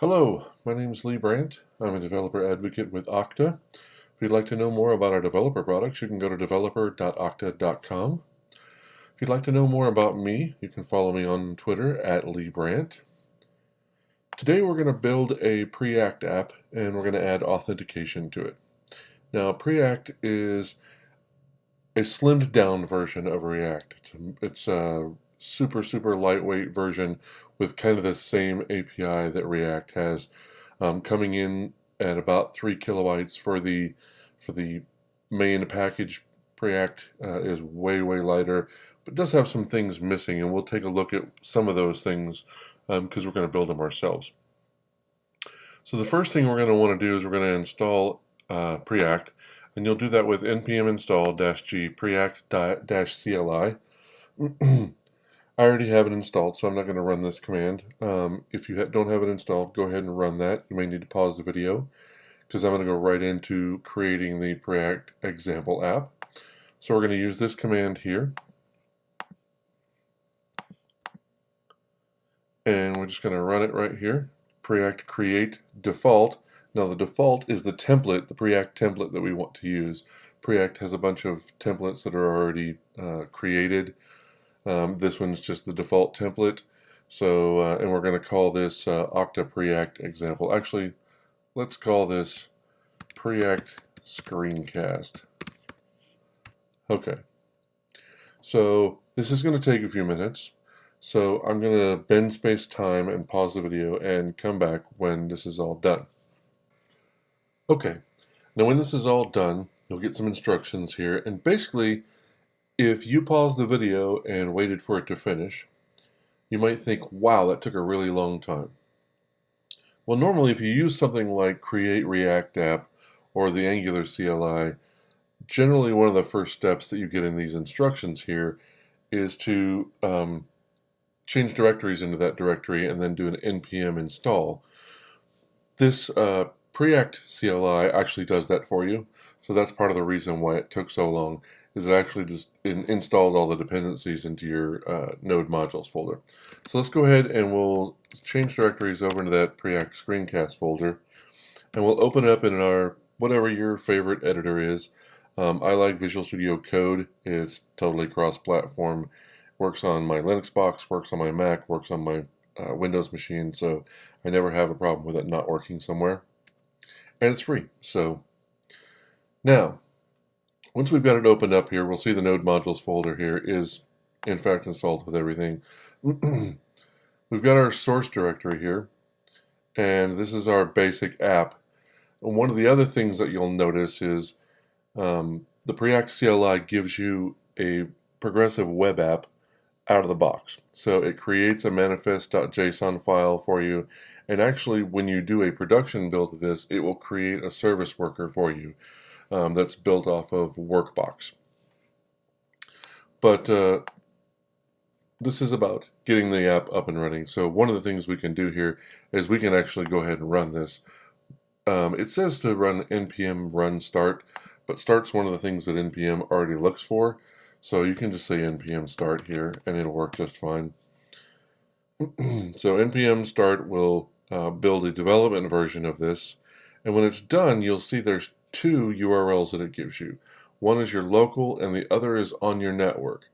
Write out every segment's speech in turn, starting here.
Hello, my name is Lee Brandt. I'm a developer advocate with Okta. If you'd like to know more about our developer products, you can go to developer.okta.com. If you'd like to know more about me, you can follow me on Twitter at Lee Brandt. Today we're going to build a Preact app and we're going to add authentication to it. Now, Preact is a slimmed down version of React. It's a super lightweight version with kind of the same API that React has, coming in at about 3 kilobytes for the main package. Preact is way lighter, but does have some things missing, and we'll take a look at some of those things because we're going to build them ourselves. So the first thing we're going to want to do is we're going to install Preact, and you'll do that with npm install-g Preact-CLI. I already have it installed, so I'm not going to run this command. If you don't have it installed, go ahead and run that. You may need to pause the video because I'm going to go right into creating the Preact example app. So we're going to use this command here. And we're just going to run it right here. Preact create default. Now the default is the template, the Preact template that we want to use. Preact has a bunch of templates that are already created. This one's just the default template. So, and we're going to call this Okta Preact example. Actually, let's call this Preact screencast. Okay. So this is going to take a few minutes. So I'm going to bend space time and pause the video and come back when this is all done. Okay. Now when this is all done, you'll get some instructions here, and basically, if you pause the video and waited for it to finish, you might think, wow, that took a really long time. Well, normally if you use something like Create React App or the Angular CLI, generally one of the first steps that you get in these instructions here is to change directories into that directory and then do an npm install. This Preact-CLI actually does that for you, so that's part of the reason why it took so long. Is it actually just installed all the dependencies into your node modules folder. So let's go ahead and we'll change directories over into that Preact screencast folder, and we'll open it up in our whatever your favorite editor is. I like Visual Studio Code. It's totally cross-platform. Works on my Linux box, works on my Mac, works on my Windows machine, so I never have a problem with it not working somewhere. And it's free. So now, once we've got it opened up here, we'll see the node modules folder here is in fact installed with everything. We've got our source directory here, and this is our basic app. And one of the other things that you'll notice is the Preact-CLI gives you a progressive web app out of the box. So it creates a manifest.json file for you, and actually when you do a production build of this, it will create a service worker for you. That's built off of Workbox. But this is about getting the app up and running. So one of the things we can do here is we can actually go ahead and run this. It says to run npm run start, but start's one of the things that npm already looks for. So you can just say npm start here and it'll work just fine. So npm start will build a development version of this. And when it's done, you'll see there's two URLs that it gives you. One is your local and the other is on your network.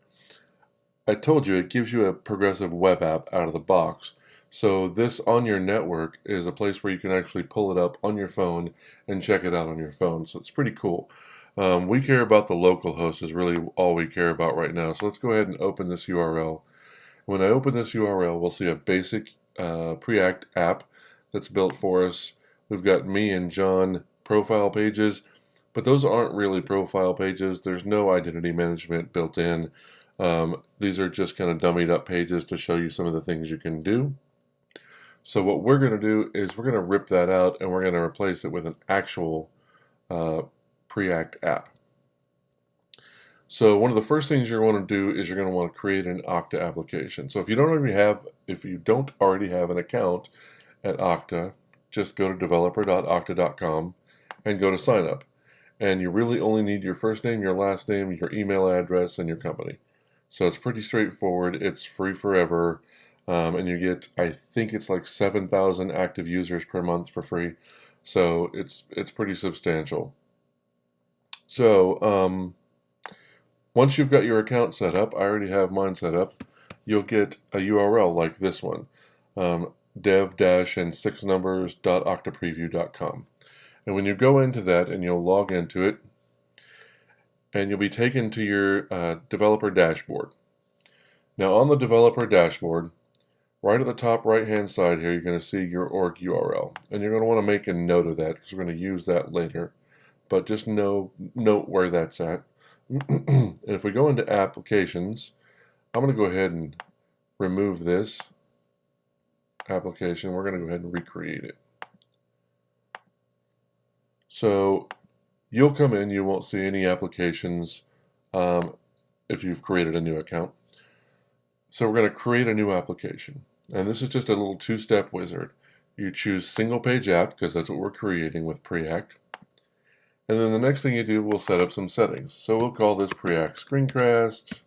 I told you it gives you a progressive web app out of the box. So this on your network is a place where you can actually pull it up on your phone and check it out on your phone. So it's pretty cool. We care about the local host is really all we care about right now. So let's go ahead and open this URL. When I open this URL, we'll see a basic Preact app that's built for us. We've got me and John profile pages, but those aren't really profile pages. There's no identity management built in. These are just kind of dummied up pages to show you some of the things you can do. So what we're going to do is we're going to rip that out and we're going to replace it with an actual Preact app. So one of the first things you're going to do is you're going to want to create an Okta application. So if you don't already have an account at Okta, just go to developer.okta.com and go to sign up. And you really only need your first name, your last name, your email address, and your company. So it's pretty straightforward. It's free forever. and you get, I think it's like 7,000 active users per month for free. So it's pretty substantial. So once you've got your account set up, I already have mine set up, you'll get a URL like this one, dev-and 6numbers.octapreview.com. And when you go into that and you'll log into it, and you'll be taken to your developer dashboard. Now on the developer dashboard, right at the top right hand side here, you're going to see your org URL. And you're going to want to make a note of that because we're going to use that later. But just note where that's at. And if we go into applications, I'm going to go ahead and remove this application. We're going to go ahead and recreate it. So you'll come in, you won't see any applications if you've created a new account. So we're going to create a new application. And this is just a little two-step wizard. You choose single page app because that's what we're creating with Preact. And then the next thing you do, we'll set up some settings. So we'll call this Preact Screencast.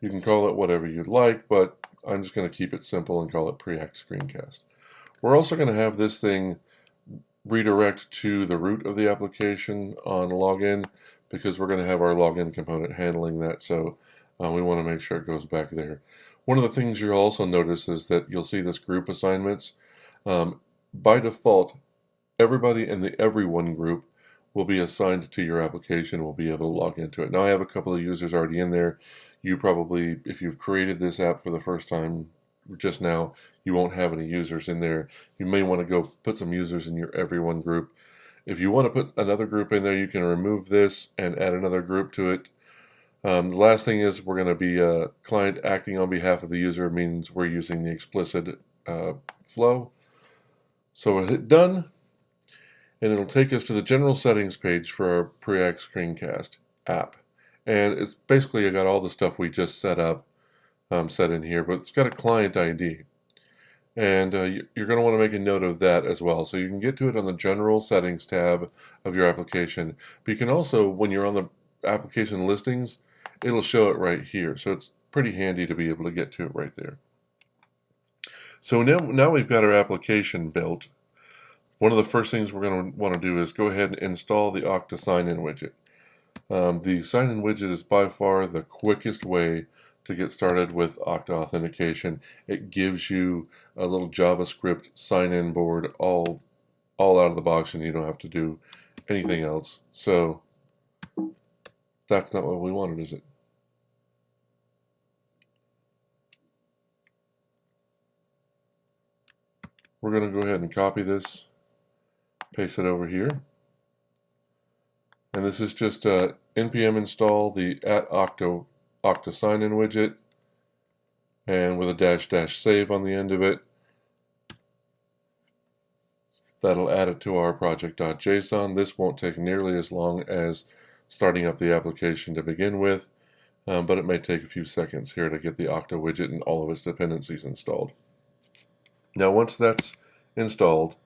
You can call it whatever you'd like, but I'm just going to keep it simple and call it Preact Screencast. We're also going to have this thing redirect to the root of the application on login because we're going to have our login component handling that. So we want to make sure it goes back there. One of the things you'll also notice is that you'll see this group assignments. By default, everybody in the everyone group will be assigned to your application, will be able to log into it. Now I have a couple of users already in there. You probably, if you've created this app for the first time just now, you won't have any users in there. You may want to go put some users in your everyone group. If you want to put another group in there, you can remove this and add another group to it. The last thing is we're going to be a client acting on behalf of the user, means we're using the explicit flow. So we'll hit done, and it'll take us to the general settings page for our Preact Screencast app. And it's basically got all the stuff we just set up, set in here, but it's got a client ID. And you're going to want to make a note of that as well. So you can get to it on the general settings tab of your application. But you can also, when you're on the application listings, it'll show it right here. So it's pretty handy to be able to get to it right there. So now we've got our application built. One of the first things we're going to want to do is go ahead and install the Okta SignIn widget. The SignIn widget is by far the quickest way to get started with Okta Authentication. It gives you a little JavaScript sign-in board all out of the box, and you don't have to do anything else. So that's not what we wanted, is it? We're going to go ahead and copy this, paste it over here. And this is just npm install the @Okta sign-in widget, and with a -- save on the end of it. That'll add it to our project.json. This won't take nearly as long as starting up the application to begin with, but it may take a few seconds here to get the Okta widget and all of its dependencies installed. Now once that's installed,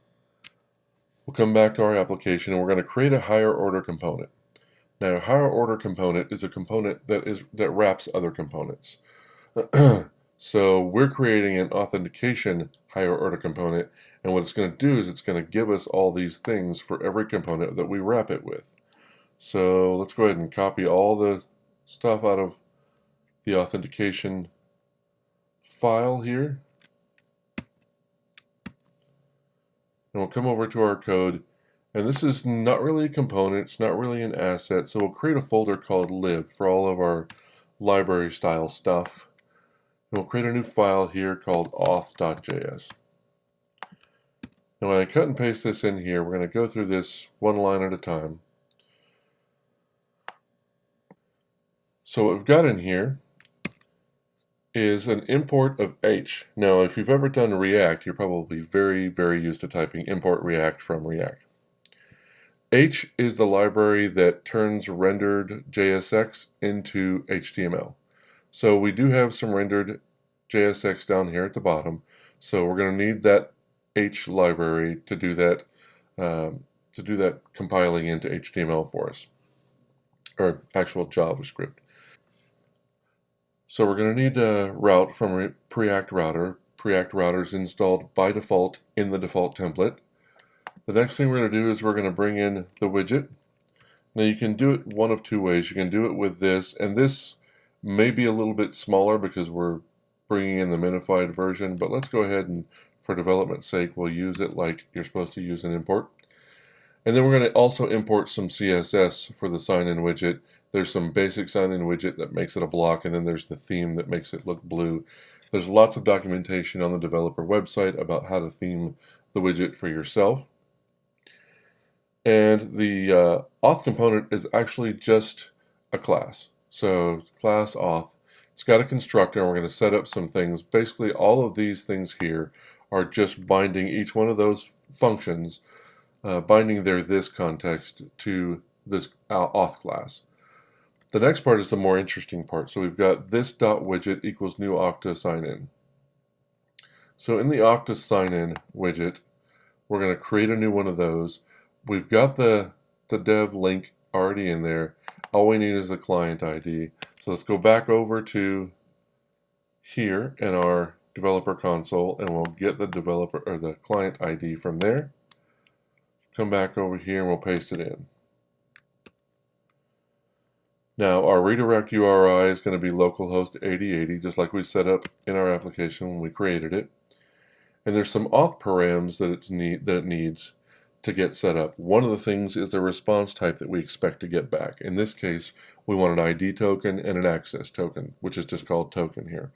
we'll come back to our application and we're going to create a higher order component. Now a higher order component is a component that wraps other components. So we're creating an authentication higher order component, and what it's going to do is it's going to give us all these things for every component that we wrap it with. So let's go ahead and copy all the stuff out of the authentication file here. And we'll come over to our code, and this is not really a component, it's not really an asset, so we'll create a folder called lib for all of our library style stuff. And we'll create a new file here called auth.js. Now when I cut and paste this in here, we're going to go through this one line at a time. So what we've got in here is an import of H. Now if you've ever done React, you're probably very, very used to typing import React from React. H is the library that turns rendered JSX into HTML. So we do have some rendered JSX down here at the bottom. So we're going to need that H library to do that compiling into HTML for us, or actual JavaScript. So we're going to need a route from a Preact router. Preact router is installed by default in the default template. The next thing we're going to do is we're going to bring in the widget. Now you can do it one of two ways. You can do it with this, and this may be a little bit smaller because we're bringing in the minified version, but let's go ahead and, for development's sake, we'll use it like you're supposed to use an import. And then we're going to also import some CSS for the SignIn widget. There's some basic SignIn widget that makes it a block, and then there's the theme that makes it look blue. There's lots of documentation on the developer website about how to theme the widget for yourself. And the auth component is actually just a class. So class auth, it's got a constructor, and we're going to set up some things. Basically, all of these things here are just binding each one of those functions, binding their this context to this auth class. The next part is the more interesting part. So we've got this.widget equals new Okta sign-in. So in the Okta sign-in widget, we're going to create a new one of those. We've got the dev link already in there. All we need is the client ID. So let's go back over to here in our developer console, and we'll get the developer or the client ID from there. Come back over here and we'll paste it in. Now our redirect URI is going to be localhost 8080, just like we set up in our application when we created it. And there's some auth params that it needs to get set up. One of the things is the response type that we expect to get back. In this case, we want an ID token and an access token, which is just called token here.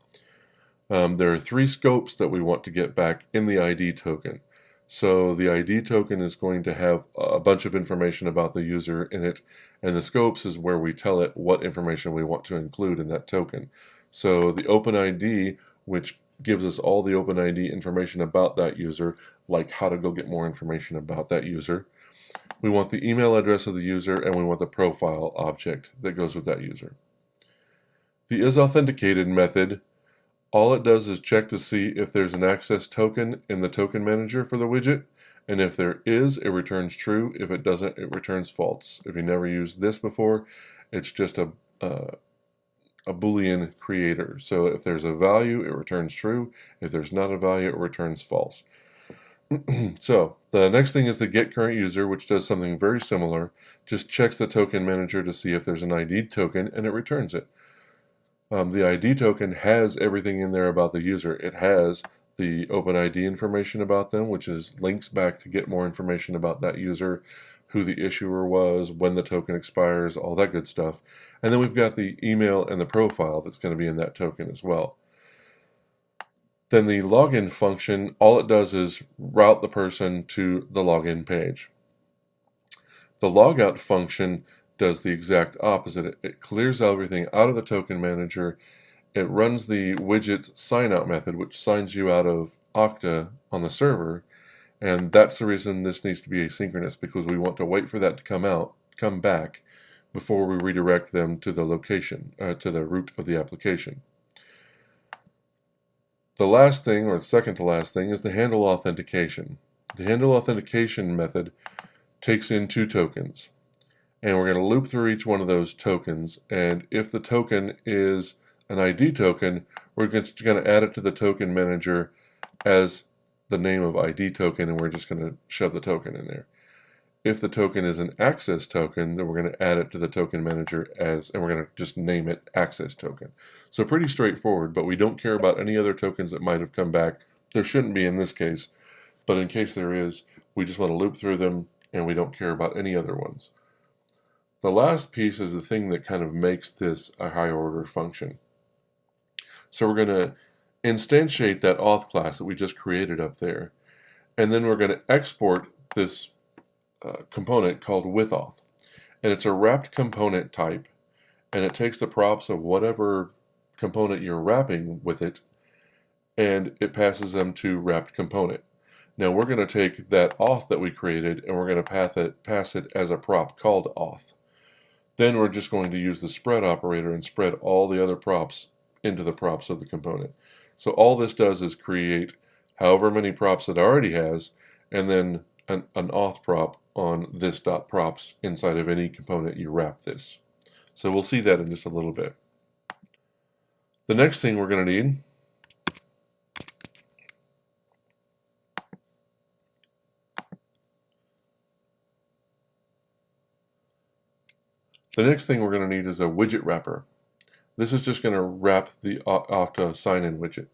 There are three scopes that we want to get back in the ID token. So the ID token is going to have a bunch of information about the user in it, and the scopes is where we tell it what information we want to include in that token. So the OpenID, which gives us all the OpenID information about that user, like how to go get more information about that user. We want the email address of the user, and we want the profile object that goes with that user. The isAuthenticated method, all it does is check to see if there's an access token in the token manager for the widget, and if there is, it returns true. If it doesn't, it returns false. If you never used this before, it's just a Boolean creator. So if there's a value, it returns true. If there's not a value, it returns false. So the next thing is the get current user, which does something very similar. Just checks the token manager to see if there's an ID token, and it returns it. The ID token has everything in there about the user. It has the OpenID information about them, which is links back to get more information about that user, who the issuer was, when the token expires, all that good stuff. And then we've got the email and the profile that's going to be in that token as well. Then the login function, all it does is route the person to the login page. The logout function does the exact opposite. It clears everything out of the token manager. It runs the widget's signout method, which signs you out of Okta on the server. And that's the reason this needs to be asynchronous, because we want to wait for that to come back before we redirect them to the location, to the root of the application. The last thing, or second to last thing, is the handle authentication. The handle authentication method takes in two tokens, and we're going to loop through each one of those tokens, and if the token is an ID token, we're just going to add it to the token manager as the name of ID token, and we're just going to shove the token in there. If the token is an access token, then we're going to add it to the token manager and we're going to just name it access token. So pretty straightforward, but we don't care about any other tokens that might have come back. There shouldn't be in this case, but in case there is, we just want to loop through them, and we don't care about any other ones. The last piece is the thing that kind of makes this a higher order function. So we're going to instantiate that auth class that we just created up there, and then we're going to export this component called withAuth, and it's a wrapped component type, and it takes the props of whatever component you're wrapping with it, and it passes them to wrapped component. Now we're going to take that auth that we created, and we're going to pass it as a prop called auth. Then we're just going to use the spread operator and spread all the other props into the props of the component. So all this does is create however many props it already has, and then an auth prop on this.props inside of any component you wrap this. So we'll see that in just a little bit. The next thing we're going to need is a widget wrapper. This is just going to wrap the Okta SignIn widget.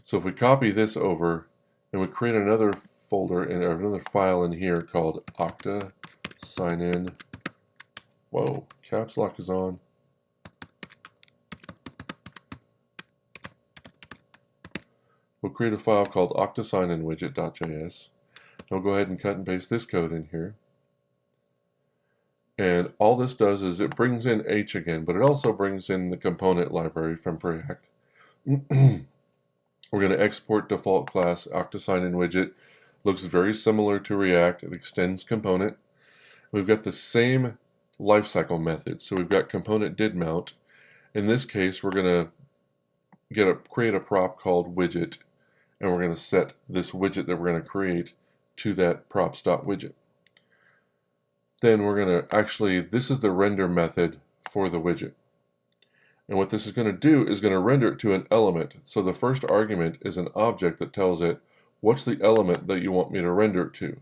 So if we copy this over and we create another folder or another file in here called Okta SignIn. Whoa, caps lock is on. We'll create a file called Okta SignIn widget.js. We'll go ahead and cut and paste this code in here. And all this does is it brings in H again, but it also brings in the component library from Preact. We're going to export default class Okta SignIn widget. Looks very similar to React. It extends component. We've got the same lifecycle methods. So we've got component did mount. In this case, we're going to create a prop called widget, and we're going to set this widget that we're going to create to that props.widget. Then we're going to this is the render method for the widget. And what this is going to do is going to render it to an element. So the first argument is an object that tells it what's the element that you want me to render it to.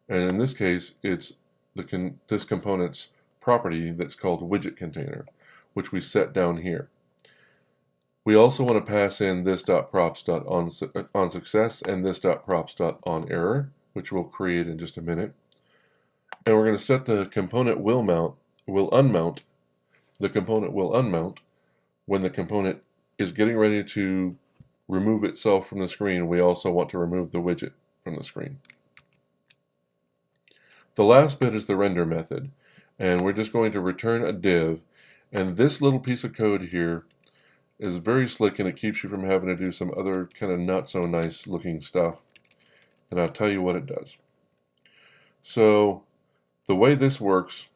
And in this case, it's this component's property that's called widget container, which we set down here. We also want to pass in this.props.onSuccess and this.props.onError, which we'll create in just a minute. And we're going to set the component will unmount. The component will unmount when the component is getting ready to remove itself from the screen. We also want to remove the widget from the screen. The last bit is the render method, and we're just going to return a div. And this little piece of code here is very slick, and it keeps you from having to do some other kind of not so nice looking stuff. And I'll tell you what it does. So the way this works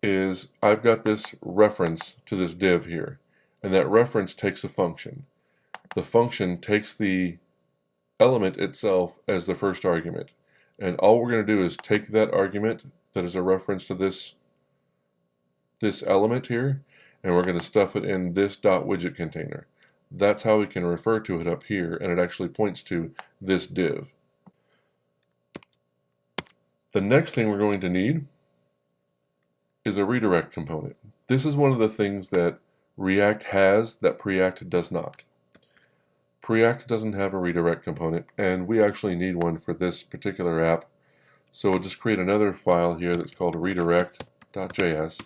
is I've got this reference to this div here, and that reference takes a function. The function takes the element itself as the first argument, and all we're going to do is take that argument that is a reference to this element here, and we're going to stuff it in this .widget container. That's how we can refer to it up here, and it actually points to this div. The next thing we're going to need is a redirect component. This is one of the things that React has that Preact does not. Preact doesn't have a redirect component, and we actually need one for this particular app. So we'll just create another file here that's called redirect.js.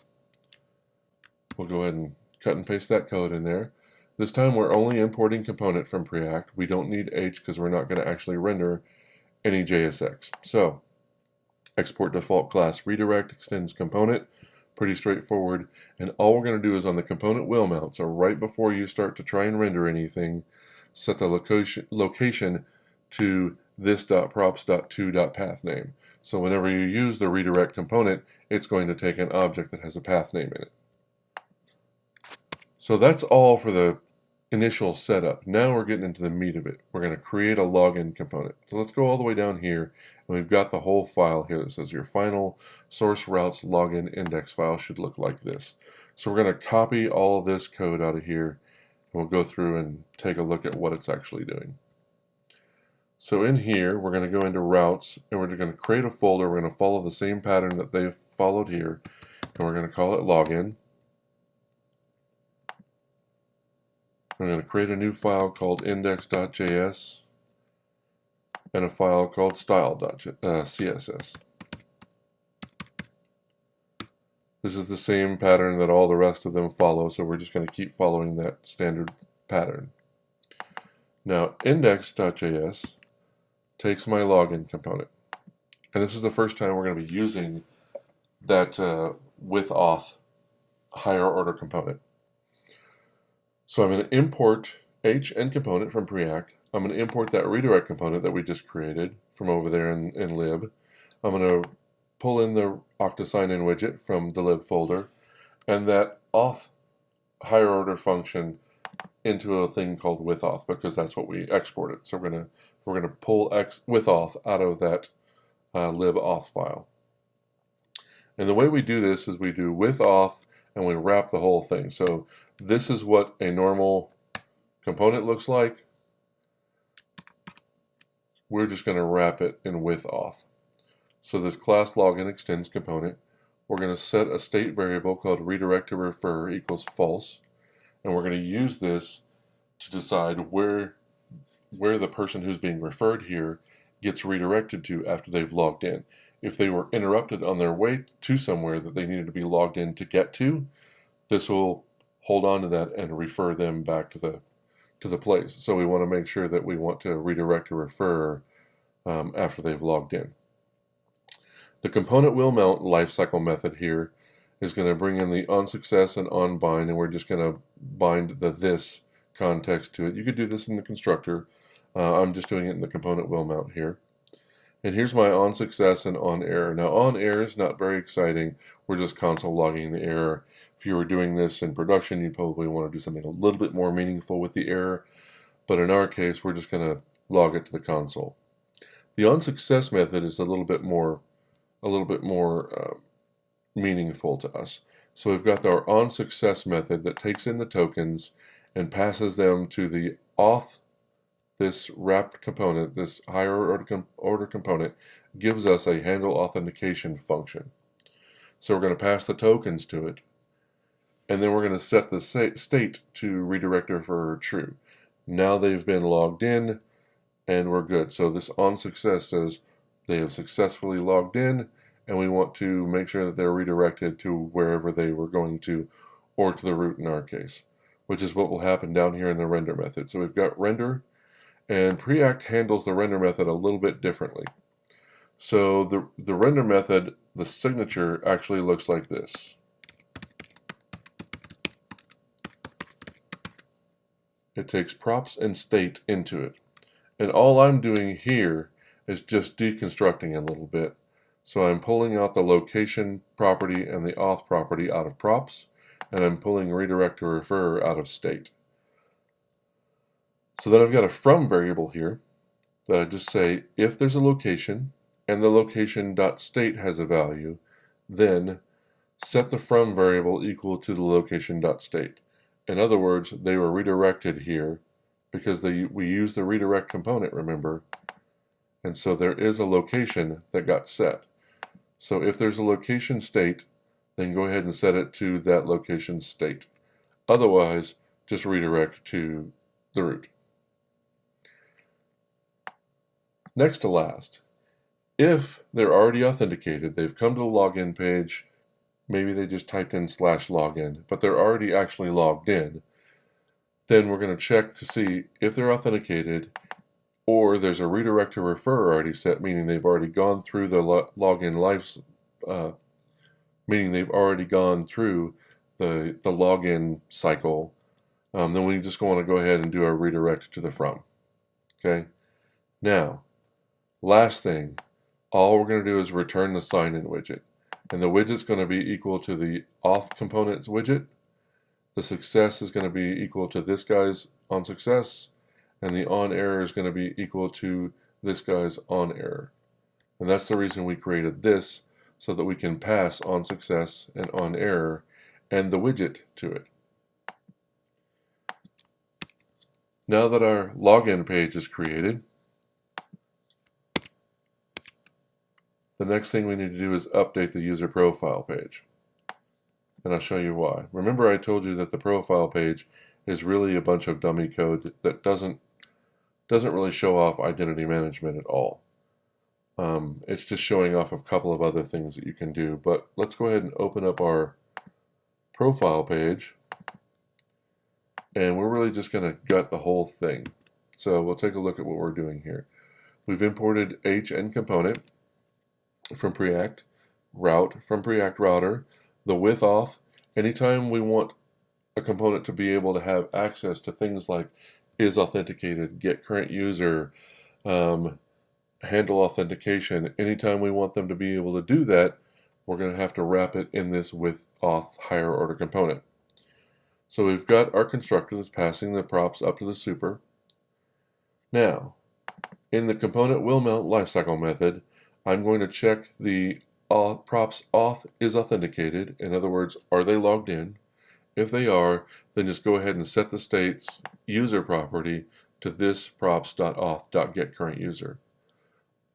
We'll go ahead and cut and paste that code in there. This time we're only importing component from Preact. We don't need H because we're not going to actually render any JSX. So export default class redirect extends component. Pretty straightforward. And all we're going to do is on the component will mount. So right before you start to try and render anything, set the location to this.props.to.path name. So whenever you use the redirect component, it's going to take an object that has a path name in it. So that's all for the initial setup. Now we're getting into the meat of it. We're going to create a login component. So let's go all the way down here, and we've got the whole file here that says your final source routes login index file should look like this. So we're going to copy all of this code out of here, and we'll go through and take a look at what it's actually doing. So in here, we're going to go into routes, and we're going to create a folder. We're going to follow the same pattern that they've followed here, and we're going to call it login. I'm going to create a new file called index.js and a file called style.css. This is the same pattern that all the rest of them follow, so we're just going to keep following that standard pattern. Now, index.js takes my login component, and this is the first time we're going to be using that with auth higher order component. So I'm going to import H and component from Preact. I'm going to import that redirect component that we just created from over there in lib. I'm going to pull in the Okta SignIn widget from the lib folder, and that auth higher order function into a thing called with auth, because that's what we exported. So we're going to pull with auth out of that lib auth file. And the way we do this is we do with auth and we wrap the whole thing. So this is what a normal component looks like. We're just going to wrap it in with auth. So this class login extends component, we're going to set a state variable called redirect to refer equals false, and we're going to use this to decide where the person who's being referred here gets redirected to after they've logged in. If they were interrupted on their way to somewhere that they needed to be logged in to get to, this will hold on to that and refer them back to the place. So we want to make sure that we want to redirect or refer after they've logged in. The component will mount lifecycle method here is going to bring in the onSuccess and onBind, and we're just going to bind the this context to it. You could do this in the constructor. I'm just doing it in the component will mount here. And here's my onSuccess and onError. Now onError is not very exciting. We're just console logging the error. If you were doing this in production, you'd probably want to do something a little bit more meaningful with the error. But in our case, we're just going to log it to the console. The onSuccess method is a little bit more meaningful to us. So we've got our onSuccess method that takes in the tokens and passes them to the auth. This wrapped component, this higher order component, gives us a handle authentication function. So we're going to pass the tokens to it, and then we're going to set the state to redirect for true. Now they've been logged in, and we're good. So this onSuccess says they have successfully logged in, and we want to make sure that they're redirected to wherever they were going to, or to the root in our case, which is what will happen down here in the render method. So we've got render, and Preact handles the render method a little bit differently. So the render method, the signature actually looks like this. It takes props and state into it. And all I'm doing here is just deconstructing a little bit. So I'm pulling out the location property and the auth property out of props, and I'm pulling redirect to refer out of state. So then I've got a from variable here that I just say if there's a location and the location.state has a value, then set the from variable equal to the location.state. In other words, they were redirected here because we used the redirect component, remember, and so there is a location that got set. So if there's a location state, then go ahead and set it to that location state. Otherwise, just redirect to the root. Next to last, if they're already authenticated, they've come to the login page, maybe they just typed in /login, but they're already actually logged in, then we're going to check to see if they're authenticated, or there's a redirect to refer already set, meaning they've already gone through the login meaning they've already gone through the login cycle. Then we just want to go ahead and do our redirect to the from. Okay. Now, last thing, all we're going to do is return the SignIn widget, and the widget's going to be equal to the auth component's widget. The success is going to be equal to this guy's onSuccess, and the onError is going to be equal to this guy's onError. And that's the reason we created this, so that we can pass onSuccess and onError and the widget to it. Now that our login page is created, the next thing we need to do is update the user profile page. And I'll show you why. Remember I told you that the profile page is really a bunch of dummy code that doesn't really show off identity management at all. It's just showing off a couple of other things that you can do. But let's go ahead and open up our profile page, and we're really just going to gut the whole thing. So we'll take a look at what we're doing here. We've imported HN component from Preact, route from Preact router, the with auth. Anytime we want a component to be able to have access to things like is authenticated, get current user, handle authentication, anytime we want them to be able to do that, we're going to have to wrap it in this with auth higher order component. So we've got our constructor that's passing the props up to the super. Now, in the component will mount lifecycle method, I'm going to check the props auth is authenticated. In other words, are they logged in? If they are, then just go ahead and set the state's user property to this props.auth.getCurrentUser.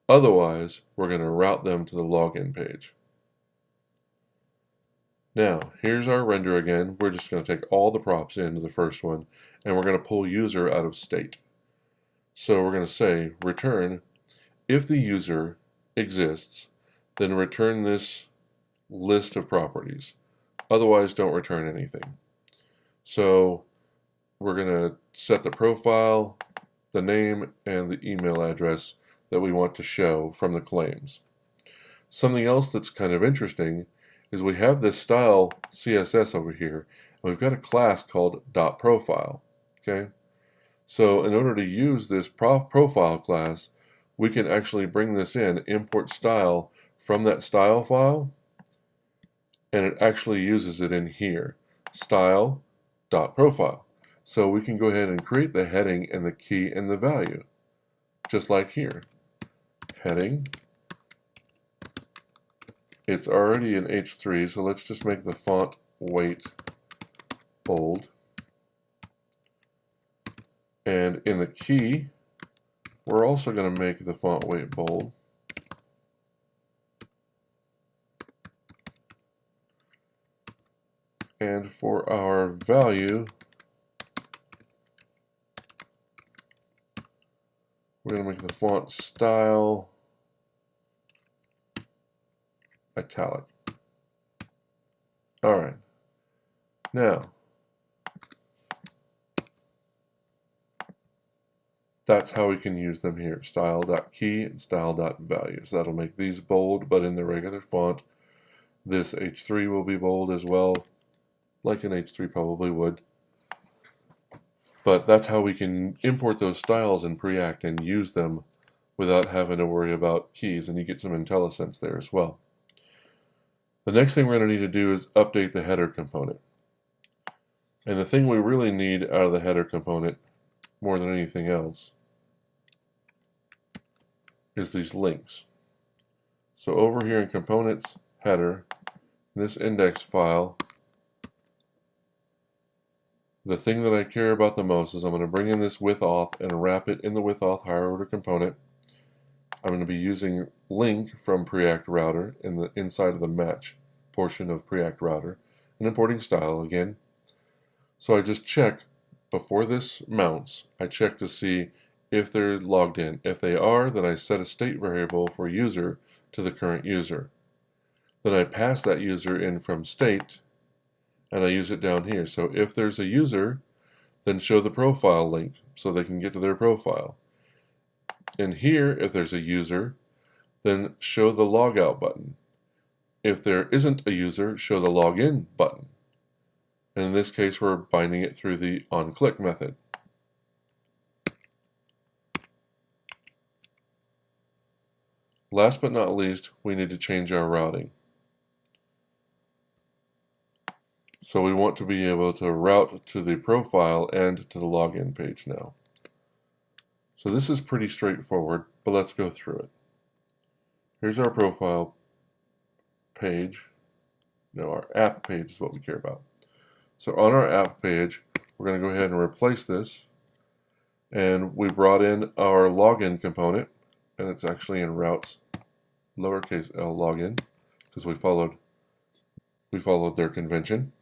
Otherwise, we're going to route them to the login page. Now, here's our render again. We're just going to take all the props into the first one, and we're going to pull user out of state. So we're going to say return, if the user exists, then return this list of properties. Otherwise, don't return anything. So we're going to set the profile, the name, and the email address that we want to show from the claims. Something else that's kind of interesting is we have this style CSS over here, and we've got a class called .profile. Okay? So in order to use this profile class, we can actually bring this in, import style from that style file, and it actually uses it in here, style.profile. So we can go ahead and create the heading and the key and the value, just like here. Heading. It's already in H3, so let's just make the font weight bold. And in the key, we're also going to make the font weight bold. And for our value, we're going to make the font style italic. All right. Now, that's how we can use them here. Style.key and style.value. So that'll make these bold, but in the regular font. This H3 will be bold as well, like an H3 probably would. But that's how we can import those styles in Preact and use them without having to worry about keys, and you get some IntelliSense there as well. The next thing we're going to need to do is update the header component. And the thing we really need out of the header component, more than anything else, is these links. So over here in Components, Header, this index file, the thing that I care about the most is I'm going to bring in this with auth and wrap it in the with auth higher order component. I'm going to be using link from Preact Router in the inside of the match portion of Preact Router and importing style again. So I just check before this mounts, I check to see if they're logged in. If they are, then I set a state variable for user to the current user. Then I pass that user in from state and I use it down here. So if there's a user, then show the profile link so they can get to their profile. And here, if there's a user, then show the logout button. If there isn't a user, show the login button. And in this case, we're binding it through the onClick method. Last but not least, we need to change our routing. So we want to be able to route to the profile and to the login page now. So this is pretty straightforward, but let's go through it. Here's our profile page. No, our app page is what we care about. So on our app page, we're going to go ahead and replace this. And we brought in our login component, and it's actually in routes lowercase l login because we followed their convention.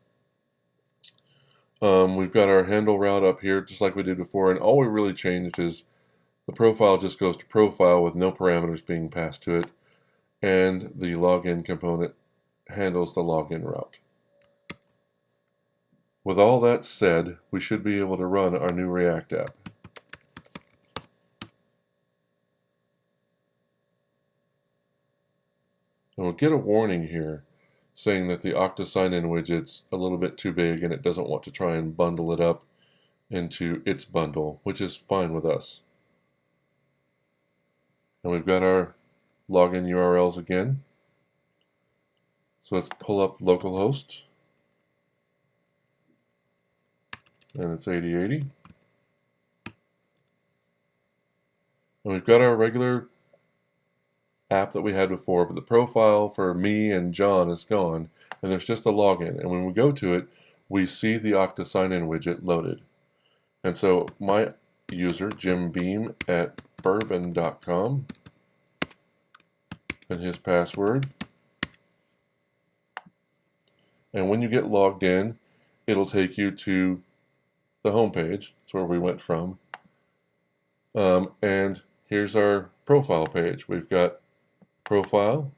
We've got our handle route up here just like we did before, and all we really changed is the profile just goes to profile with no parameters being passed to it, and the login component handles the login route. With all that said, we should be able to run our new React app. And we'll get a warning here saying that the Okta SignIn widget's a little bit too big and it doesn't want to try and bundle it up into its bundle, which is fine with us. And we've got our login URLs again. So let's pull up localhost. And it's 8080. And we've got our regular app that we had before, but the profile for me and John is gone, and there's just a login. And when we go to it, we see the Okta SignIn widget loaded. And so my user, Jim Beam at bourbon.com, and his password. And when you get logged in, it'll take you to the home page. That's where we went from. And here's our profile page. We've got profile.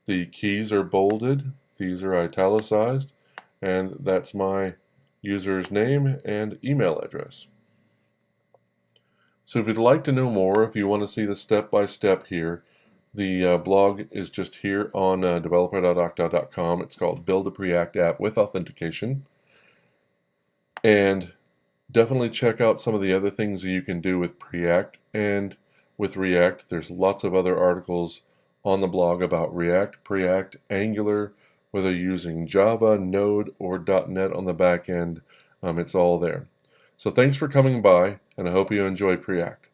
The keys are bolded. These are italicized. And that's my user's name and email address. So if you'd like to know more, if you want to see the step-by-step here, the blog is just here on developer.okta.com. It's called Build a Preact App with Authentication. And definitely check out some of the other things that you can do with Preact and with React. There's lots of other articles on the blog about React, Preact, Angular, whether you're using Java, Node, or .NET on the back end. It's all there. So thanks for coming by, and I hope you enjoy Preact.